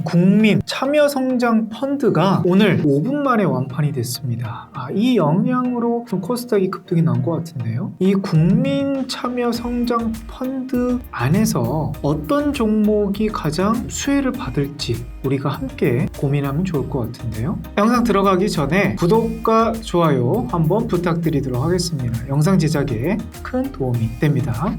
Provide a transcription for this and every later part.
국민 참여성장 펀드가 오늘 5분 만에 완판이 됐습니다. 이 영향으로 좀 코스닥이 급등이 난 것 같은데요. 이 국민 참여성장 펀드 안에서 어떤 종목이 가장 수혜를 받을지 우리가 함께 고민하면 좋을 것 같은데요. 영상 들어가기 전에 구독과 좋아요 한번 부탁드리도록 하겠습니다. 영상 제작에 큰 도움이 됩니다.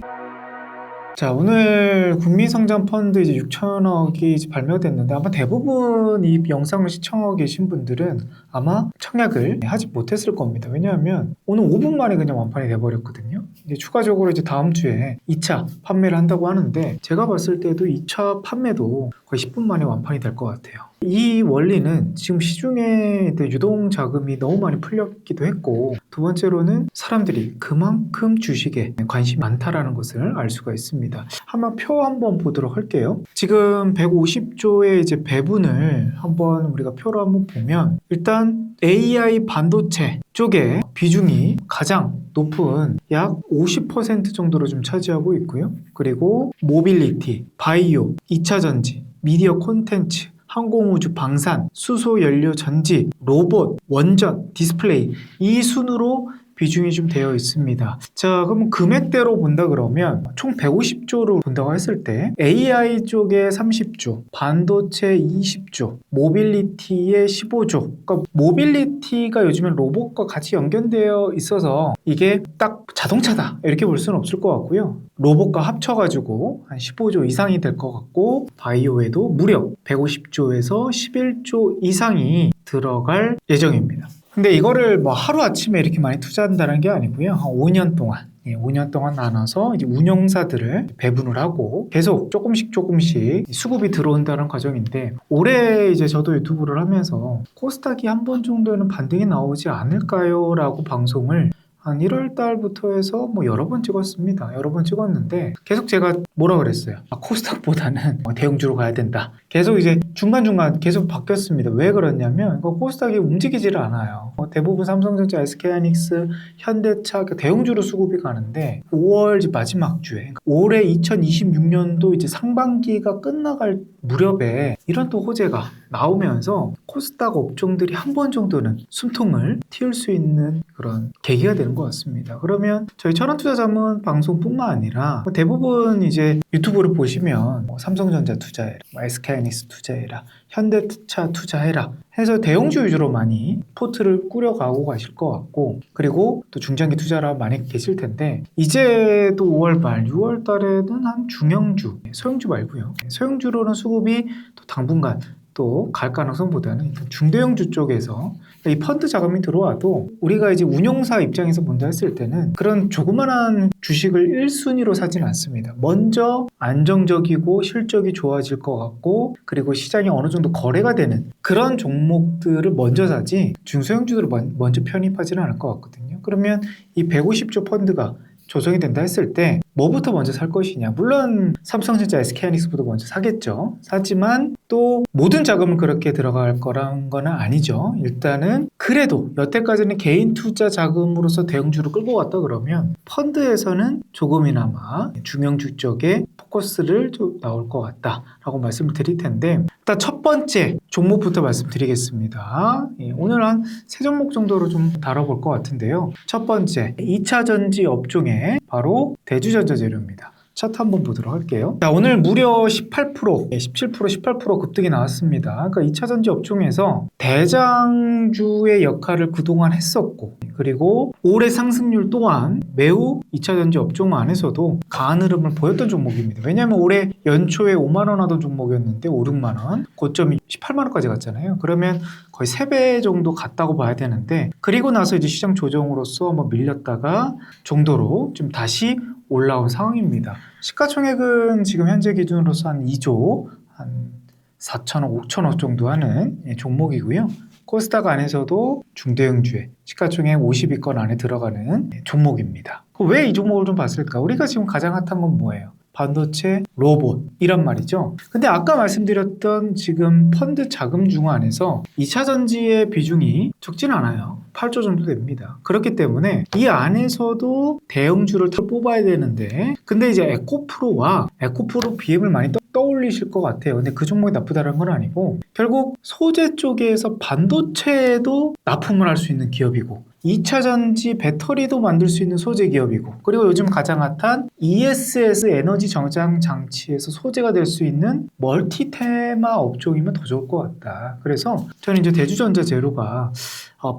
자, 오늘 국민성장펀드 이제 6천억이 이제 발매됐는데 아마 대부분 이 영상을 시청하고 계신 분들은 아마 청약을 하지 못했을 겁니다. 왜냐하면 오늘 5분 만에 그냥 완판이 돼버렸거든요. 이제 추가적으로 이제 다음 주에 2차 판매를 한다고 하는데 제가 봤을 때도 2차 판매도 거의 10분 만에 완판이 될 것 같아요. 이 원리는 지금 시중에 유동 자금이 너무 많이 풀렸기도 했고, 두 번째로는 사람들이 그만큼 주식에 관심이 많다라는 것을 알 수가 있습니다. 한번 표 한번 보도록 할게요. 지금 150조의 이제 배분을 한번 우리가 표로 한번 보면, 일단 AI 반도체 쪽에 비중이 가장 높은 약 50% 정도로 좀 차지하고 있고요. 그리고 모빌리티, 바이오, 2차 전지, 미디어 콘텐츠, 항공우주, 방산, 수소연료 전지, 로봇, 원전, 디스플레이, 이 순으로 비중이 좀 되어 있습니다. 자, 그럼 금액대로 본다 그러면 총 150조로 본다고 했을 때 AI 쪽에 30조, 반도체 20조, 모빌리티에 15조. 그러니까 모빌리티가 요즘엔 로봇과 같이 연결되어 있어서 이게 딱 자동차다 이렇게 볼 수는 없을 것 같고요. 로봇과 합쳐가지고 한 15조 이상이 될 것 같고, 바이오에도 무려 150조에서 11조 이상이 들어갈 예정입니다. 근데 이거를 뭐 하루아침에 이렇게 많이 투자한다는 게 아니고요. 한 5년 동안 5년 동안 나눠서 이제 운용사들을 배분을 하고 계속 조금씩 수급이 들어온다는 과정인데, 올해 이제 저도 유튜브를 하면서 코스닥이 한 번 정도는 반등이 나오지 않을까요? 라고 방송을 한 1월 달부터 해서 뭐 여러 번 찍었습니다. 여러 번 찍었는데 계속 제가 뭐라 그랬어요? 코스닥보다는 대형주로 가야 된다. 계속 이제 중간중간 계속 바뀌었습니다. 왜 그러냐면 코스닥이 움직이지를 않아요. 대부분 삼성전자, SK하이닉스, 현대차 대형주로 수급이 가는데 5월 마지막 주에 올해 2026년도 이제 상반기가 끝나갈 무렵에 이런 또 호재가 나오면서 코스닥 업종들이 한 번 정도는 숨통을 틔울 수 있는 그런 계기가 되는 것 같습니다. 그러면 저희 천원투자자문 방송뿐만 아니라 대부분 이제 유튜브를 보시면 삼성전자 투자해라, SK하이닉스 투자해라, 현대차 투자해라 해서 대형주 위주로 많이 포트를 꾸려가고 가실 것 같고, 그리고 또 중장기 투자라 많이 계실 텐데, 이제 또 5월 말 6월 달에는 한 중형주, 소형주 말고요, 소형주로는 수급이 또 당분간 또 갈 가능성보다는 일단 중대형주 쪽에서 이 펀드 자금이 들어와도 우리가 이제 운용사 입장에서 본다 했을 때는 그런 조그만한 주식을 1순위로 사지는 않습니다. 먼저 안정적이고 실적이 좋아질 것 같고, 그리고 시장이 어느 정도 거래가 되는 그런 종목들을 먼저 사지 중소형주들을 먼저 편입하지는 않을 것 같거든요. 그러면 이 150조 펀드가 조정이 된다 했을 때 뭐부터 먼저 살 것이냐, 물론 삼성전자, SK하이닉스부터 먼저 사겠죠. 사지만 또 모든 자금은 그렇게 들어갈 거란 건 아니죠. 일단은 그래도 여태까지는 개인 투자 자금으로서 대형주로 끌고 갔다 그러면 펀드에서는 조금이나마 중형주 쪽에 포커스를 좀 나올 것 같다라고 말씀을 드릴 텐데, 일단 첫 번째 종목부터 말씀드리겠습니다. 오늘 한 3종목 정도로 좀 다뤄볼 것 같은데요. 첫 번째 2차 전지 업종에 바로 대주전자재료입니다. 차트 한번 보도록 할게요. 자, 오늘 무려 18%, 17%, 18% 급등이 나왔습니다. 그러니까 2차 전지 업종에서 대장주의 역할을 그동안 했었고, 그리고 올해 상승률 또한 매우 2차 전지 업종 안에서도 강한 흐름을 보였던 종목입니다. 왜냐하면 올해 연초에 5만 원 하던 종목이었는데 5, 6만 원, 고점이 18만 원까지 갔잖아요. 그러면 거의 3배 정도 갔다고 봐야 되는데, 그리고 나서 이제 시장 조정으로서 한번 밀렸다가 정도로 좀 다시 올라온 상황입니다. 시가총액은 지금 현재 기준으로서 한 2조, 한 4천억, 5천억 정도 하는 종목이고요. 코스닥 안에서도 중대형주에 시가총액 50위권 안에 들어가는 종목입니다. 왜 이 종목을 좀 봤을까? 우리가 지금 가장 핫한 건 뭐예요? 반도체, 로봇 이란 말이죠. 근데 아까 말씀드렸던 지금 펀드 자금 중 안에서 2차 전지의 비중이 적진 않아요. 8조 정도 됩니다. 그렇기 때문에 이 안에서도 대형주를 뽑아야 되는데, 근데 이제 에코프로와 에코프로 BM을 많이 떠올리실 것 같아요. 근데 그 종목이 나쁘다는 건 아니고, 결국 소재 쪽에서 반도체에도 납품을 할 수 있는 기업이고 2차 전지 배터리도 만들 수 있는 소재 기업이고, 그리고 요즘 가장 핫한 ESS 에너지 저장 장치에서 소재가 될 수 있는 멀티 테마 업종이면 더 좋을 것 같다. 그래서 저는 이제 대주전자 재료가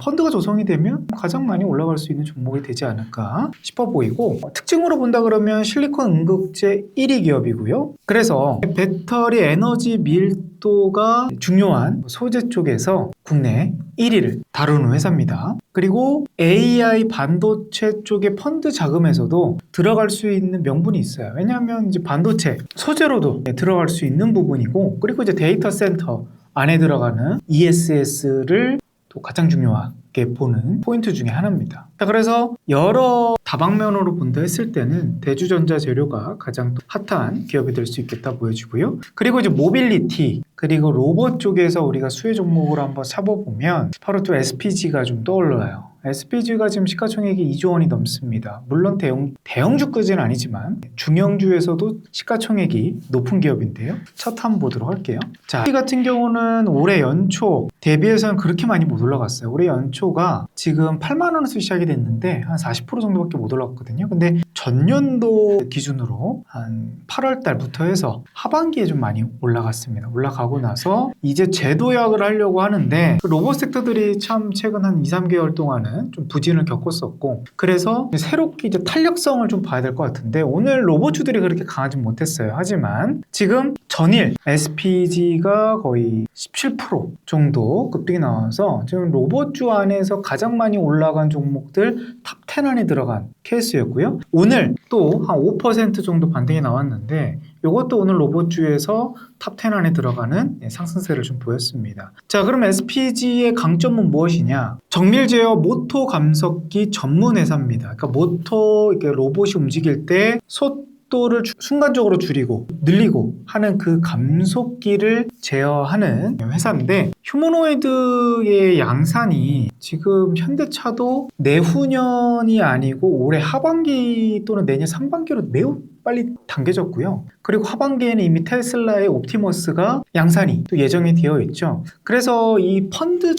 펀드가 조성이 되면 가장 많이 올라갈 수 있는 종목이 되지 않을까 싶어 보이고, 특징으로 본다 그러면 실리콘 응급제 1위 기업이고요. 그래서 배터리 에너지 밀도가 중요한 소재 쪽에서 국내 1위를 다루는 회사입니다. 그리고 AI 반도체 쪽의 펀드 자금에서도 들어갈 수 있는 명분이 있어요. 왜냐하면 이제 반도체 소재로도 들어갈 수 있는 부분이고, 그리고 이제 데이터 센터 안에 들어가는 ESS를 또 가장 중요하게 보는 포인트 중에 하나입니다. 자, 그래서 여러 다방면으로 본다 했을 때는 대주전자 재료가 가장 핫한 기업이 될 수 있겠다 보여지고요. 그리고 이제 모빌리티 그리고 로봇 쪽에서 우리가 수혜 종목으로 한번 잡아보면 바로 또 SPG가 좀 떠올라요. SPG가 지금 시가총액이 2조 원이 넘습니다. 물론 대형주까지는 아니지만 중형주에서도 시가총액이 높은 기업인데요. 차트 한번 보도록 할게요. 자, 이 같은 경우는 올해 연초 대비해서는 그렇게 많이 못 올라갔어요. 올해 연초가 지금 8만 원에서 시작이 됐는데 한 40% 정도밖에 못 올라갔거든요. 근데 전년도 기준으로 한 8월 달부터 해서 하반기에 좀 많이 올라갔습니다. 올라가고 나서 이제 재도약을 하려고 하는데, 그 로봇 섹터들이 참 최근 한 2, 3개월 동안은 좀 부진을 겪었었고, 그래서 새롭게 이제 탄력성을 좀 봐야 될 것 같은데, 오늘 로봇주들이 그렇게 강하지 못했어요. 하지만 지금 전일 SPG가 거의 17% 정도 급등이 나와서 지금 로봇주 안에서 가장 많이 올라간 종목들 탑 10 안에 들어간 케이스였고요. 오늘 또 한 5% 정도 반등이 나왔는데, 이것도 오늘 로봇주에서 탑 10 안에 들어가는 상승세를 좀 보였습니다. 자, 그럼 SPG의 강점은 무엇이냐? 정밀 제어 모터 감속기 전문 회사입니다. 그러니까 모터 이렇게 로봇이 움직일 때 속도를 순간적으로 줄이고 늘리고 하는 그 감속기를 제어하는 회사인데, 휴머노이드의 양산이 지금 현대차도 내후년이 아니고 올해 하반기 또는 내년 상반기로 매우 빨리 당겨졌고요. 그리고 하반기에는 이미 테슬라의 옵티머스가 양산이 또 예정이 되어 있죠. 그래서 이 펀드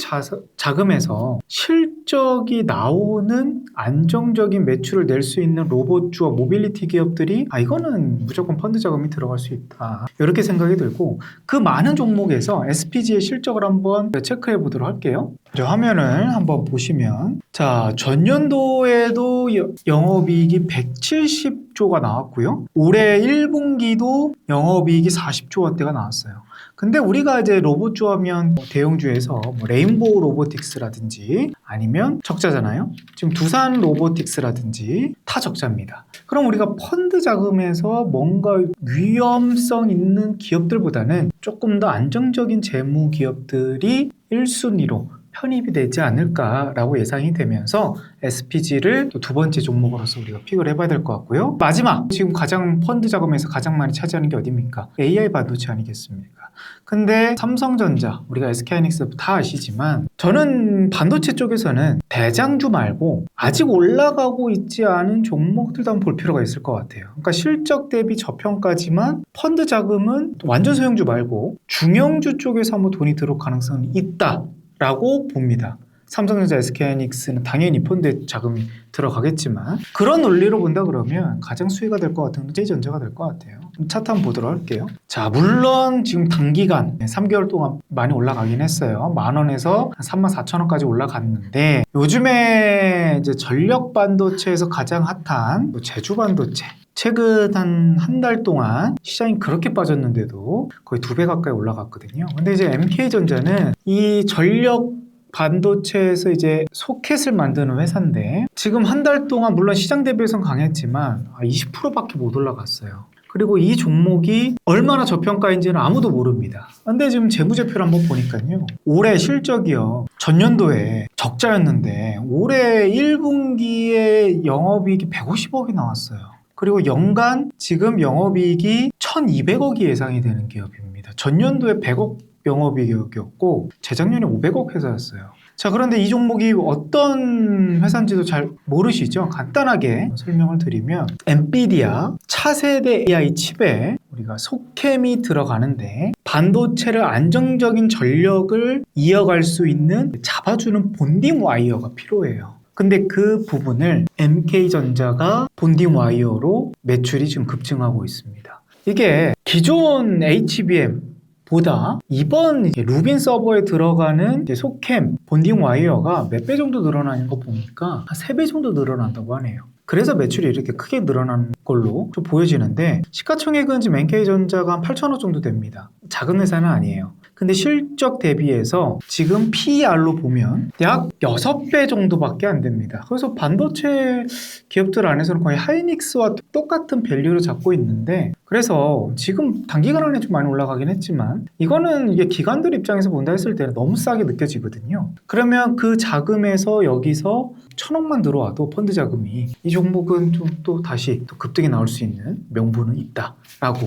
자금에서 실적이 나오는 안정적인 매출을 낼 수 있는 로봇주와 모빌리티 기업들이 이거는 무조건 펀드 자금이 들어갈 수 있다, 이렇게 생각이 들고, 그 많은 종목에서 SPG의 실적을 한번 체크해 보도록 할게요. 화면을 한번 보시면, 자, 전년도에도 영업이익이 170조가 나왔고요. 올해 1분기도 영업이익이 40조 원대가 나왔어요. 근데 우리가 이제 로봇주 하면 대형주에서 레인보우 로보틱스라든지 아니면 적자잖아요. 지금 두산 로보틱스라든지 다 적자입니다. 그럼 우리가 펀드 자금에서 뭔가 위험성 있는 기업들보다는 조금 더 안정적인 재무 기업들이 1순위로 편입이 되지 않을까라고 예상이 되면서 SPG를 또 두 번째 종목으로서 우리가 픽을 해봐야 될 것 같고요. 마지막, 지금 가장 펀드 자금에서 가장 많이 차지하는 게 어디입니까? AI 반도체 아니겠습니까? 근데 삼성전자, 우리가 SK하이닉스 다 아시지만, 저는 반도체 쪽에서는 대장주 말고 아직 올라가고 있지 않은 종목들도 한번 볼 필요가 있을 것 같아요. 그러니까 실적 대비 저평가지만 펀드 자금은 완전 소형주 말고 중형주 쪽에서 한번 돈이 들어올 가능성이 있다 라고 봅니다. 삼성전자, SK하이닉스는 당연히 펀드에 자금이 들어가겠지만, 그런 논리로 본다 그러면 가장 수혜가 될 것 같은 건 J전자가 될 것 같아요. 차트 한번 보도록 할게요. 자, 물론 지금 단기간 3개월 동안 많이 올라가긴 했어요. 10,000원에서 34,000원까지 올라갔는데, 요즘에 이제 전력 반도체에서 가장 핫한 제주 반도체, 최근 한 달 동안 시장이 그렇게 빠졌는데도 거의 2배 가까이 올라갔거든요. 근데 이제 MK전자는 이 전력 반도체에서 이제 소켓을 만드는 회사인데, 지금 한 달 동안 물론 시장 대비해서는 강했지만 20%밖에 못 올라갔어요. 그리고 이 종목이 얼마나 저평가인지는 아무도 모릅니다. 근데 지금 재무제표를 한번 보니까요, 올해 실적이요, 전년도에 적자였는데 올해 1분기에 영업이익이 150억이 나왔어요. 그리고 연간 지금 영업이익이 1,200억이 예상이 되는 기업입니다. 전년도에 100억 영업이익이었고 재작년에 500억 회사였어요. 자, 그런데 이 종목이 어떤 회사인지도 잘 모르시죠? 간단하게 설명을 드리면 엔비디아 차세대 AI 칩에 우리가 속캠이 들어가는데 반도체를 안정적인 전력을 이어갈 수 있는 잡아주는 본딩 와이어가 필요해요. 근데 그 부분을 MK전자가 본딩 와이어로 매출이 지금 급증하고 있습니다. 이게 기존 HBM 보다 이번 루빈 서버에 들어가는 속캠, 본딩 와이어가 몇 배 정도 늘어나는 거 보니까 한 3배 정도 늘어난다고 하네요. 그래서 매출이 이렇게 크게 늘어난 걸로 좀 보여지는데 시가총액은 지금 NK전자가 한 8천억 정도 됩니다. 작은 회사는 아니에요. 근데 실적 대비해서 지금 PER로 보면 약 6배 정도밖에 안 됩니다. 그래서 반도체 기업들 안에서는 거의 하이닉스와 똑같은 밸류를 잡고 있는데 그래서 지금 단기간 안에 좀 많이 올라가긴 했지만 이거는 이게 기관들 입장에서 본다 했을 때는 너무 싸게 느껴지거든요. 그러면 그 자금에서 여기서 1,000억만 들어와도 펀드 자금이 이 종목은 좀 또 다시 또 급등이 나올 수 있는 명분은 있다라고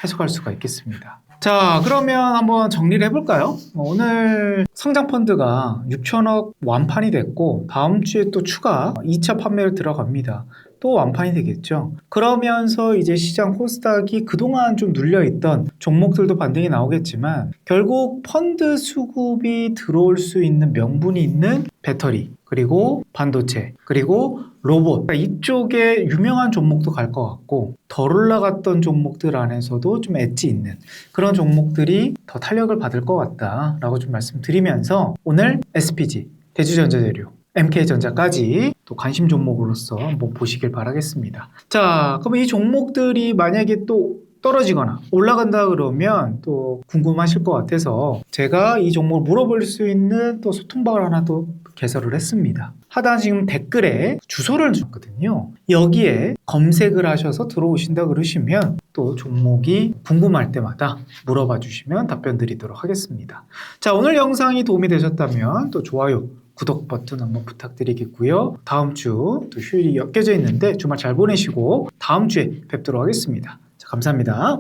해석할 수가 있겠습니다. 자, 그러면 한번 정리를 해볼까요? 오늘 성장 펀드가 6천억 완판이 됐고 다음 주에 또 추가 2차 판매를 들어갑니다. 또 완판이 되겠죠. 그러면서 이제 시장 코스닥이 그동안 좀 눌려있던 종목들도 반등이 나오겠지만 결국 펀드 수급이 들어올 수 있는 명분이 있는 배터리, 그리고 반도체, 그리고 로봇, 그러니까 이쪽에 유명한 종목도 갈 것 같고 덜 올라갔던 종목들 안에서도 좀 엣지 있는 그런 종목들이 더 탄력을 받을 것 같다라고 좀 말씀드리면서 오늘 SPG, 대주전자재료, MK전자까지 또 관심 종목으로서 한번 보시길 바라겠습니다. 자, 그럼 이 종목들이 만약에 또 떨어지거나 올라간다 그러면 또 궁금하실 것 같아서 제가 이 종목을 물어볼 수 있는 또 소통방을 하나 또 개설을 했습니다. 하단 지금 댓글에 주소를 줬거든요. 여기에 검색을 하셔서 들어오신다 그러시면 또 종목이 궁금할 때마다 물어봐 주시면 답변 드리도록 하겠습니다. 자, 오늘 영상이 도움이 되셨다면 또 좋아요, 구독 버튼 한번 부탁드리겠고요. 다음 주 또 휴일이 엮여져 있는데 주말 잘 보내시고 다음 주에 뵙도록 하겠습니다. 자, 감사합니다.